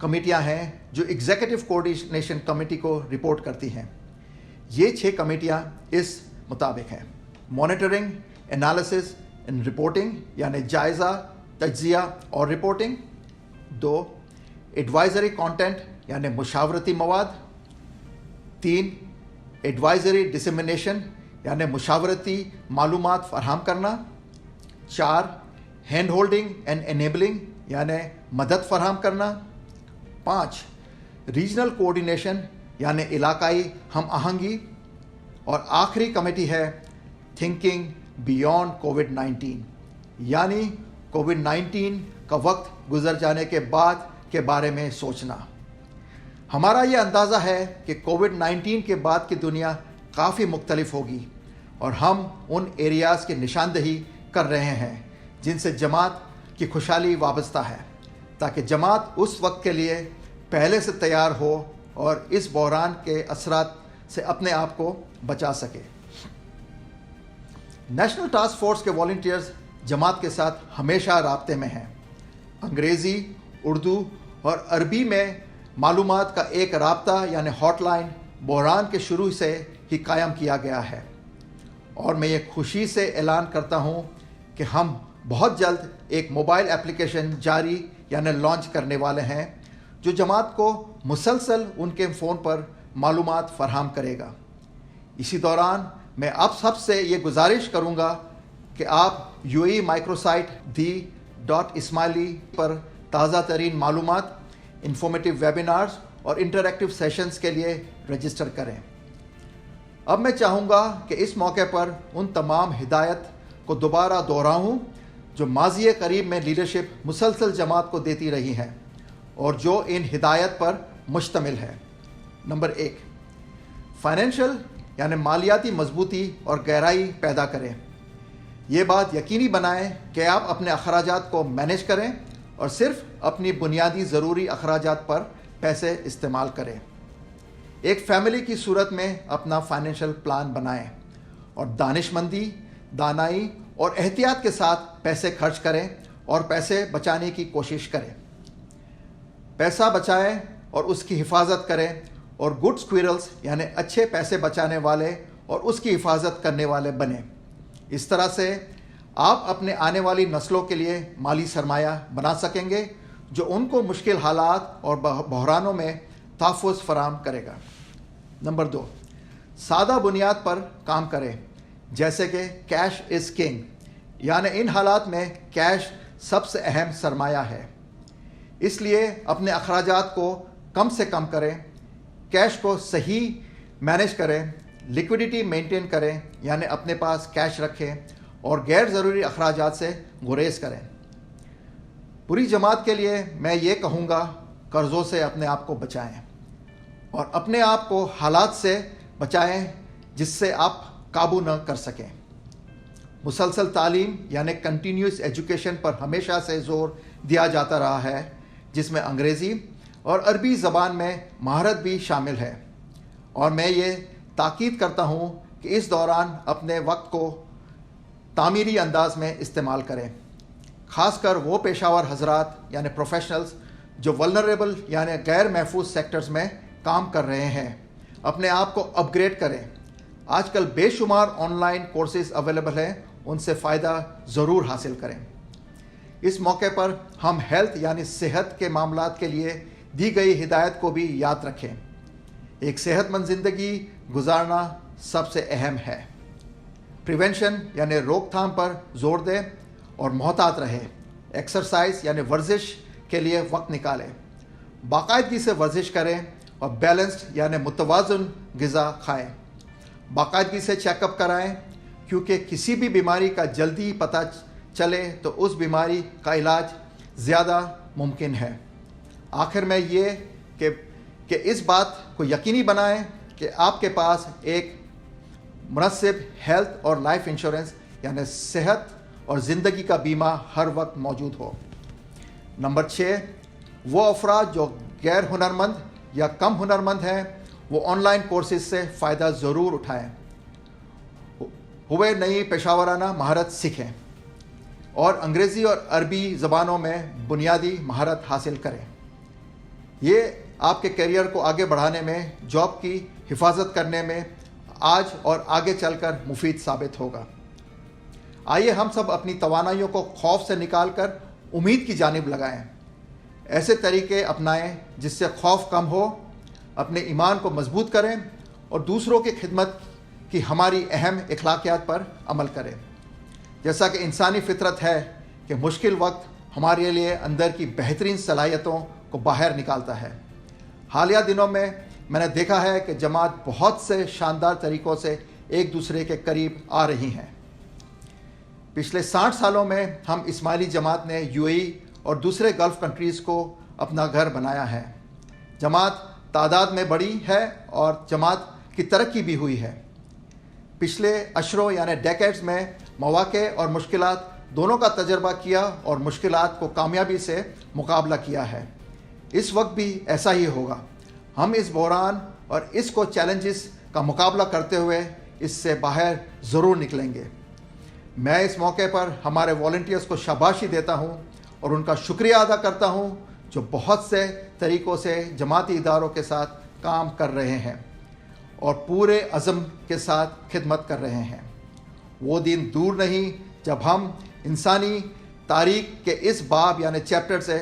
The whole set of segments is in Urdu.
کمیٹیاں ہیں جو ایگزیکٹو کوآرڈینیشن کمیٹی کو رپورٹ کرتی ہیں. یہ 6 کمیٹیاں اس مطابق ہیں: مانیٹرنگ، انالیسس اینڈ رپورٹنگ یعنی جائزہ، تجزیہ اور رپورٹنگ. 2 ایڈوائزری کانٹینٹ یعنی مشاورتی مواد. 3 ایڈوائزری ڈسیمینیشن یعنی مشاورتی معلومات فراہم کرنا. 4 ہینڈ ہولڈنگ اینڈ انیبلنگ یعنی مدد فراہم کرنا. 5 ریجنل کوآرڈینیشن یعنی علاقائی ہم آہنگی. اور آخری کمیٹی ہے تھنکنگ بیونڈ کووڈ-19 یعنی کووڈ-19 کا وقت گزر جانے کے بعد کے بارے میں سوچنا. ہمارا یہ اندازہ ہے کہ کووڈ-19 کے بعد کی دنیا کافی مختلف ہوگی اور ہم ان ایریاز کی نشاندہی کر رہے ہیں جن سے جماعت کی خوشحالی وابستہ ہے، تاکہ جماعت اس وقت کے لیے پہلے سے تیار ہو اور اس بحران کے اثرات سے اپنے آپ کو بچا سکے. نیشنل ٹاسک فورس کے والنٹیئرز جماعت کے ساتھ ہمیشہ رابطے میں ہیں. انگریزی، اردو اور عربی میں معلومات کا ایک رابطہ یعنی ہاٹ لائن بحران کے شروع سے ہی قائم کیا گیا ہے، اور میں یہ خوشی سے اعلان کرتا ہوں کہ ہم بہت جلد ایک موبائل اپلیکیشن جاری یعنی لانچ کرنے والے ہیں جو جماعت کو مسلسل ان کے فون پر معلومات فراہم کرے گا. اسی دوران میں آپ سب سے یہ گزارش کروں گا کہ آپ UAE مائکرو سائٹ the.ismaili پر تازہ ترین معلومات، انفارمیٹیو ویبینارز اور انٹریکٹیو سیشنز کے لیے رجسٹر کریں. اب میں چاہوں گا کہ اس موقع پر ان تمام ہدایت کو دوبارہ دہراؤں جو ماضی قریب میں لیڈرشپ مسلسل جماعت کو دیتی رہی ہے اور جو ان ہدایت پر مشتمل ہے. نمبر 1، فائنینشیل یعنی مالیاتی مضبوطی اور گہرائی پیدا کریں. یہ بات یقینی بنائیں کہ آپ اپنے اخراجات کو مینیج کریں اور صرف اپنی بنیادی ضروری اخراجات پر پیسے استعمال کریں. ایک فیملی کی صورت میں اپنا فائنینشیل پلان بنائیں اور دانش مندی، دانائی اور احتیاط کے ساتھ پیسے خرچ کریں اور پیسے بچانے کی کوشش کریں. پیسہ بچائیں اور اس کی حفاظت کریں اور گڈ اسکویرلز یعنی اچھے پیسے بچانے والے اور اس کی حفاظت کرنے والے بنیں. اس طرح سے آپ اپنے آنے والی نسلوں کے لیے مالی سرمایہ بنا سکیں گے جو ان کو مشکل حالات اور بحرانوں میں تحفظ فراہم کرے گا. نمبر 2، سادہ بنیاد پر کام کریں جیسے کہ کیش از کنگ یعنی ان حالات میں کیش سب سے اہم سرمایہ ہے. اس لیے اپنے اخراجات کو کم سے کم کریں، کیش کو صحیح مینیج کریں، لیکوڈیٹی مینٹین کریں یعنی اپنے پاس کیش رکھیں اور غیر ضروری اخراجات سے گریز کریں. پوری جماعت کے لیے میں یہ کہوں گا، قرضوں سے اپنے آپ کو بچائیں اور اپنے آپ کو حالات سے بچائیں جس سے آپ قابو نہ کر سکیں. مسلسل تعلیم یعنی کنٹینیوس ایجوکیشن پر ہمیشہ سے زور دیا جاتا رہا ہے، جس میں انگریزی اور عربی زبان میں مہارت بھی شامل ہے، اور میں یہ تاکید کرتا ہوں کہ اس دوران اپنے وقت کو تعمیری انداز میں استعمال کریں. خاص کر وہ پیشہ ور حضرات یعنی پروفیشنلز جو ولنریبل یعنی غیر محفوظ سیکٹرز میں کام کر رہے ہیں، اپنے آپ کو اپ گریڈ کریں. آج کل بے شمار آن لائن کورسز اویلیبل ہیں، ان سے فائدہ ضرور حاصل کریں. اس موقع پر ہم ہیلتھ یعنی صحت کے معاملات کے لیے دی گئی ہدایت کو بھی یاد رکھیں. ایک صحت مند زندگی گزارنا سب سے اہم ہے. پریونشن یعنی روک تھام پر زور دیں اور محتاط رہیں. ایکسرسائز یعنی ورزش کے لیے وقت نکالیں. باقاعدگی سے ورزش کریں اور بیلنسڈ یعنی متوازن غذا کھائیں. باقاعدگی سے چیک اپ کرائیں، کیونکہ کسی بھی بیماری کا جلدی پتہ چلے تو اس بیماری کا علاج زیادہ ممکن ہے. آخر میں یہ کہ اس بات کو یقینی بنائیں کہ آپ کے پاس ایک مناسب ہیلتھ اور لائف انشورنس یعنی صحت اور زندگی کا بیمہ ہر وقت موجود ہو. نمبر 6، وہ افراد جو غیر ہنرمند یا کم ہنرمند ہیں وہ آن لائن کورسز سے فائدہ ضرور اٹھائیں. ہوئے نئی پیشہ ورانہ مہارت سیکھیں اور انگریزی اور عربی زبانوں میں بنیادی مہارت حاصل کریں. یہ آپ کے کیریئر کو آگے بڑھانے میں، جاب کی حفاظت کرنے میں آج اور آگے چل کر مفید ثابت ہوگا۔ آئیے ہم سب اپنی توانائیوں کو خوف سے نکال کر امید کی جانب لگائیں، ایسے طریقے اپنائیں جس سے خوف کم ہو، اپنے ایمان کو مضبوط کریں اور دوسروں کی خدمت کی ہماری اہم اخلاقیات پر عمل کریں۔ جیسا کہ انسانی فطرت ہے کہ مشکل وقت ہمارے لیے اندر کی بہترین صلاحیتوں کو باہر نکالتا ہے۔ حالیہ دنوں میں نے دیکھا ہے کہ جماعت بہت سے شاندار طریقوں سے ایک دوسرے کے قریب آ رہی ہیں۔ پچھلے 60 سالوں میں ہم اسماعیلی جماعت نے UAE اور دوسرے گلف کنٹریز کو اپنا گھر بنایا ہے۔ جماعت تعداد میں بڑی ہے اور جماعت کی ترقی بھی ہوئی ہے۔ پچھلے اشروں یعنی ڈیکیڈز میں مواقع اور مشکلات دونوں کا تجربہ کیا اور مشکلات کو کامیابی سے مقابلہ کیا ہے۔ اس وقت بھی ایسا ہی ہوگا۔ ہم اس بحران اور اس کو چیلنجز کا مقابلہ کرتے ہوئے اس سے باہر ضرور نکلیں گے۔ میں اس موقع پر ہمارے والنٹیئرز کو شاباشی دیتا ہوں اور ان کا شکریہ ادا کرتا ہوں جو بہت سے طریقوں سے جماعتی اداروں کے ساتھ کام کر رہے ہیں اور پورے عزم کے ساتھ خدمت کر رہے ہیں۔ وہ دن دور نہیں جب ہم انسانی تاریخ کے اس باب یعنی چیپٹر سے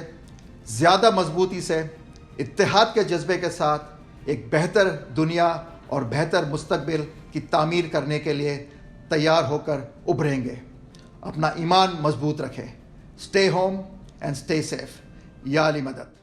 زیادہ مضبوطی سے اتحاد کے جذبے کے ساتھ ایک بہتر دنیا اور بہتر مستقبل کی تعمیر کرنے کے لیے تیار ہو کر ابھریں گے۔ اپنا ایمان مضبوط رکھیں۔ Stay home and stay safe. یا علی مدد۔